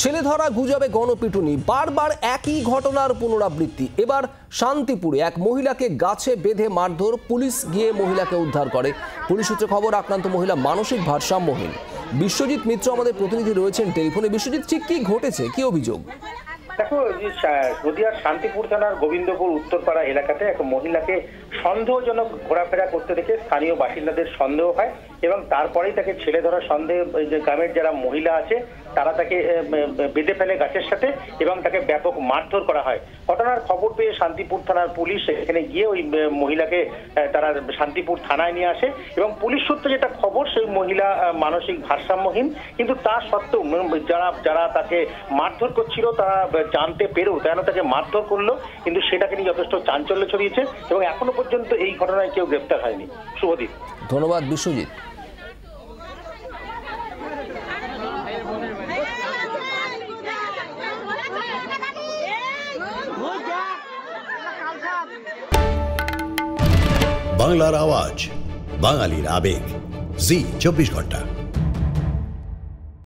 ছেলে ধরা গুজবে গণপিটুনি, বারবার একই ঘটনার পুনরাবৃত্তি। এবার শান্তিপুরে এক মহিলাকে গাছে বেঁধে মারধর, পুলিশ গিয়ে মহিলাকে উদ্ধার করে। পুলিশ সূত্রে খবর, আক্রান্ত মহিলা মানসিক ভারসাম্যহীন। বিশ্বজিৎ মিত্র আমাদের প্রতিনিধি রয়েছেন টেলিফোনে। বিশ্বজিৎ, ঠিক কি ঘটেছে, কি অভিযোগ? দেখো, নদিয়ার শান্তিপুর থানার গোবিন্দপুর উত্তরপাড়া এলাকাতে এক মহিলাকে সন্দেহজনক ঘোরাফেরা করতে দেখে স্থানীয় বাসিন্দাদের সন্দেহ হয় এবং তারপরেই তাকে ছেলে ধরার সন্দেহে গ্রামের যারা মহিলা আছে তারা তাকে বেঁধে ফেলে গাছের সাথে এবং তাকে ব্যাপক মারধর করা হয়। ঘটনার খবর পেয়ে শান্তিপুর থানার পুলিশ এখানে গিয়ে ওই মহিলাকে তারা শান্তিপুর থানায় নিয়ে আসে এবং পুলিশ সূত্রে যেটা খবর, সেই মহিলা মানসিক ভারসাম্যহীন, কিন্তু তা সত্ত্বেও যারা তাকে মারধর করছিল তারা জানতে পেরেও কেন তাকে মারধর করলো, কিন্তু সেটাকে নিয়ে যথেষ্ট চাঞ্চল্য ছড়িয়েছে এবং এখনো পর্যন্ত এই ঘটনায় কেউ গ্রেপ্তার হয়নি। শুভদীপ। ধন্যবাদ বিশ্বজিৎ। বাংলার আওয়াজ, বাঙালির আবেগ, জি 24 ঘন্টা।